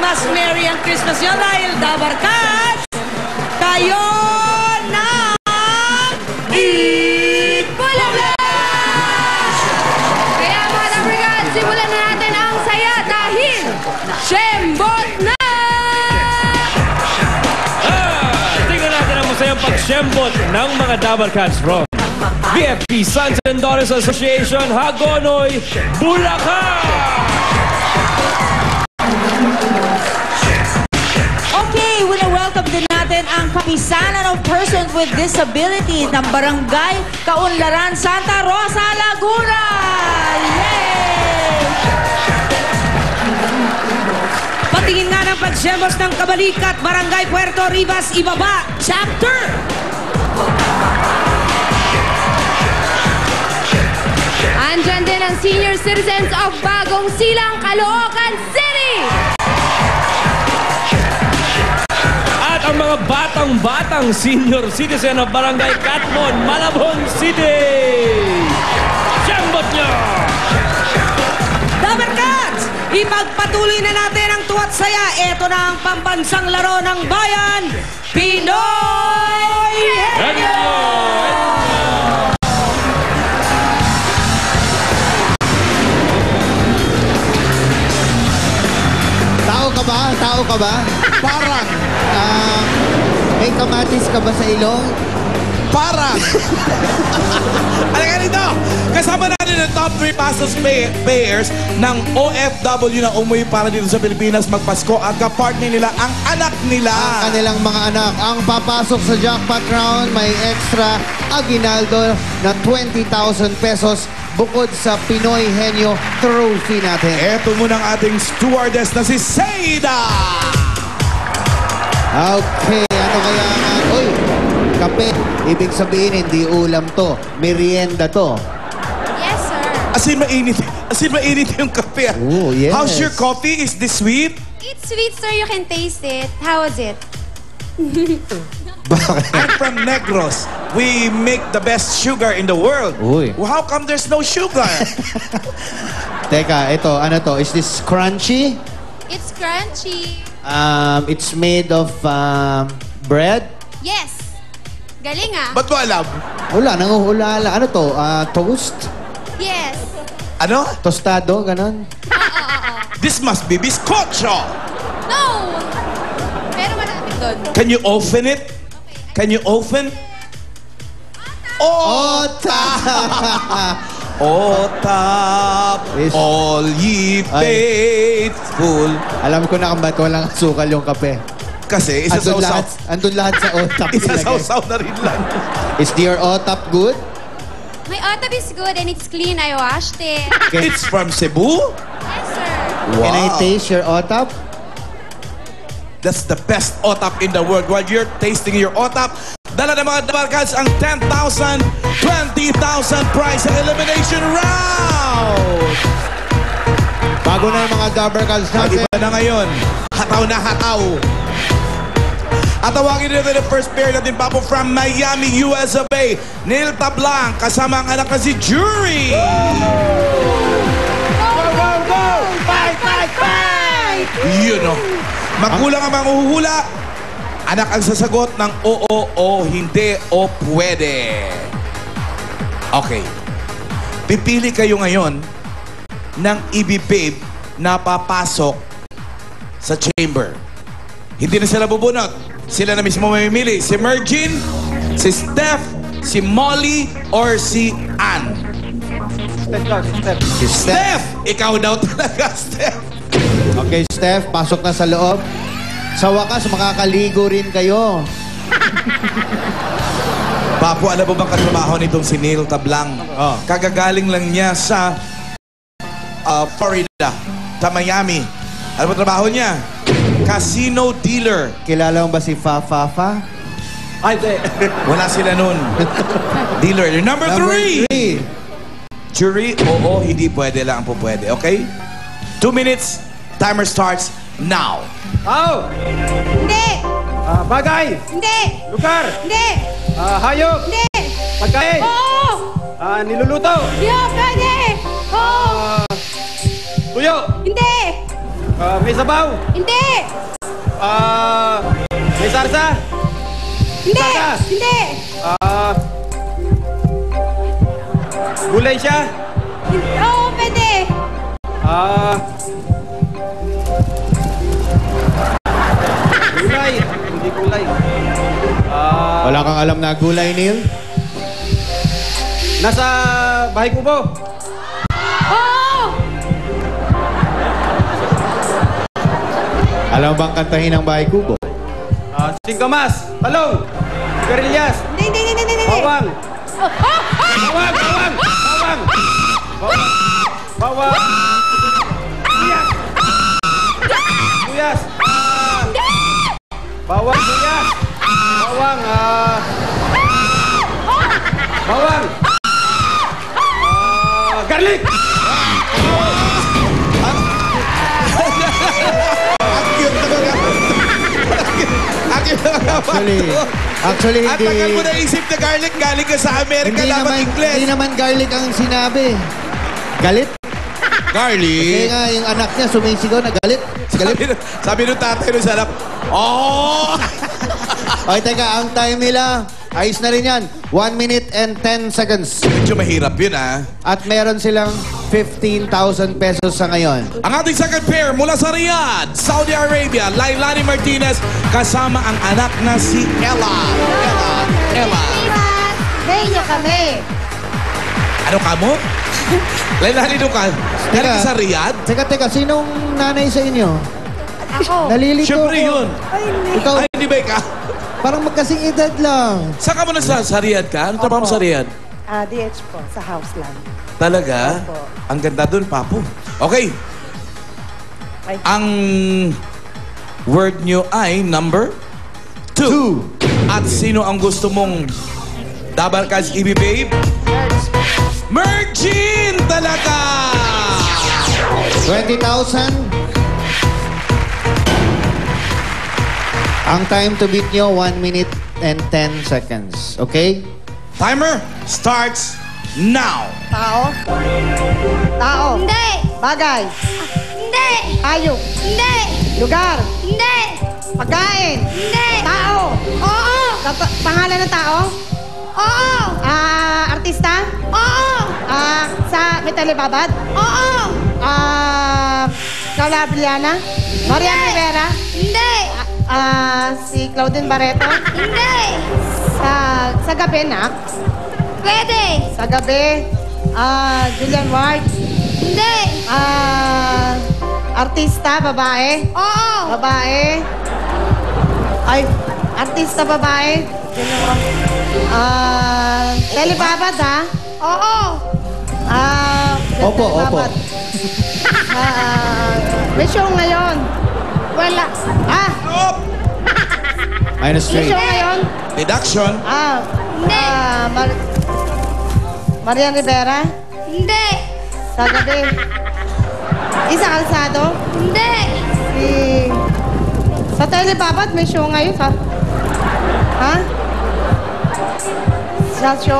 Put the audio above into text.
mas merry ang Christmas nyo dahil Dabarkad, kayo na Bulablast! Kaya mga Dabarkad, simulan na natin ang saya dahil Shembot na! Tingnan natin ang masayang pag-shembot ng mga Dabarkads from BFP Sons and Daughters Association, Hagonoy, Bulacan! Okay, welcome din natin ang kapisanan of persons with disabilities ng Barangay Kaunlaran, Santa Rosa, Laguna! Yay! Patingin nga ng pagsyembos ng Kabalikat, Barangay Puerto Ribas, Ibaba, Chapter! Andyan din ang senior citizens of Bagong Silang, Caloocan City! At ang mga batang-batang senior citizen of Barangay Catmon, Malabon City! Shembot nyo! Dabarkad! Ipagpatuloy na natin ang tuwa't saya. Ito na ang pambansang laro ng bayan, Pinoy Henyo! Tao ka ba? Parang. May kamatis ka ba sa ilong? Parang. Halika dito. Kasama natin ang top 3 pastos payers ng OFW na umuwi para dito sa Pilipinas magpasko at kapartner nila ang anak nila. Ang kanilang mga anak. Ang papasok sa jackpot round may extra aguinaldo na 20,000 pesos bukod sa Pinoy Henyo trophy natin. Eto muna ang ating stewardess na si Seda. Okay, ano kaya nga? Uy, kape. Ibig sabihin, hindi ulam to. Merienda to. Yes, sir. As in mainit yung kape. Oh, yes. How's your coffee? Is this sweet? It's sweet, sir. You can taste it. How is it? I'm from Negros. We make the best sugar in the world. Uy. Well, how come there's no sugar? Teka, ito, ano to? Is this crunchy? It's crunchy. It's made of bread? Yes. Galing ah. Ba't mo alam? Wala, nanguhulala. Ano to? Toast? Yes. Ano? Tostado, ganon? This must be bizcocho. No! Pero malapit doon. Can you open it? Can you open? Otap, Is- all ye faithful. Alam ko na kung ba't walang asukal yung kape. Kasi Andun lahat sa otap. Isasaw-saw na rin lang. Is your otap good? My otap is good and it's clean. I washed it. It's from Cebu? Yes, sir. Can I taste your otap? That's the best otap in the world. While you're tasting your otap, dala ng mga Dabarkads ang 10,000, 20,000 prize sa elimination round! Bago na yung mga Dabarkads natin. Iba na ngayon. Hataw na hataw. At tawagin natin ang first pair natin, Papo, from Miami, USA. Neil Tablang, kasama ang anak na si Jury. Go! Fight! You know. Magulang ang manghuhula. Anak ang sasagot ng oo, o hindi, o pwede. Okay. Pipili kayo ngayon ng ibibib na papasok sa chamber. Hindi na sila bubunot. Sila na mismo mamimili. Si Mergin, si Steph, si Molly, or si Ann. Si Steph. Ikaw daw talaga, Steph. Okay, Steph, pasok na sa loob. Sa wakas, makakaligo rin kayo. Papo, alam mo bang katrabaho nitong si Neil Tablang? Oh. Kagagaling lang niya sa Florida, sa Miami. Alam mo trabaho niya? Casino dealer. Kilala mo ba si Fa? Ay, wala sila nun. Dealer. Number 3. Jury, oo, hindi pwede lang po pwede. Okay? 2 minutes. Timer starts now. Hindi! Bagay, Hindi! lugar, Hindi! hayop, Hindi! pagkain, Oo! niluluto, Hindi! Pwede! Oo! tuyo, Hindi! May sabaw. Hindi! May sarsa. Hindi! Saka. Hindi! Gulay siya. Oo, pwede! Gulay. Hindi gulay. Wala kang alam na gulay, Neil? Nasa bahay kubo. Oo! Alam mo bang kantahin ang bahay kubo? Singkamas. Talong. Garillas. Hindi! Bawang. Bawang. Bawang. Suyas. Suyas. Bawang, suyas. Bawang, bawang. Garlic. Ang cute talaga. Ang cute talaga. Actually, At hindi... tagal mo naisip na garlic, galing ka sa Amerika, Hindi dapat naman, Ingles. hindi naman garlic ang sinabi. Galit? Kaya Garlic? nga, yung anak niya sumisigaw na galit. Galit. Sabi nung tatay nung sarap, oh! Okay, teka, ang time nila, ayos na rin yan. 1 minute and 10 seconds. Medyo mahirap yun, ah. At meron silang 15,000 pesos sa ngayon. Ang ating second pair mula sa Riyadh, Saudi Arabia, Lailani Martinez, kasama ang anak na si Ella. Ella. Benyo kami! Ano ka mo? Lailani, doon ka? Galing ka sa Riyadh? Teka, sinong nanay sa inyo? Ako! Nalilito Siyempre ko. yun. Ikaw, Ay, hindi ba ikaw? parang magkasing edad lang. Saan ka mo na sa Riyadh ka? Ano trabaho mo sa Riyadh? DH po, sa house lang. Talaga? Opo. Ang ganda doon, Papo. Okay. Ay. Ang word nyo ay number 2. At sino ang gusto mong Dabarkas Ibi Babe? Mergin! Talaga! 20,000. Ang time to beat nyo, 1 minute and 10 seconds. Okay? Timer starts now. Tao? Tao. Hindi! Bagay. Hindi! Hayop. Hindi! Lugar. Hindi! Pagkain. Hindi! Tao. Oo! Pangalan ng tao? Oo! Artista? Oo! Sa may talibabad? Oo! Calabriana? Marian Rivera? Hindi! Si Claudine Barreto? Hindi! Sa gabi, nak? Pwede! Sa gabi. Julian Ward? Hindi! Artista, babae? Oo! Babae. Ay, artista babae. Telebabad, ha? Oo! Opo. Telebabad. May show ngayon. Wala! Stop! Minus May 3. show ngayon. Deduction. Hindi! Marian Rivera. Hindi! Sa gabi. Isa Calzado. Hindi! Sa Telebabad, may show ngayon, ha? Ha? Sa show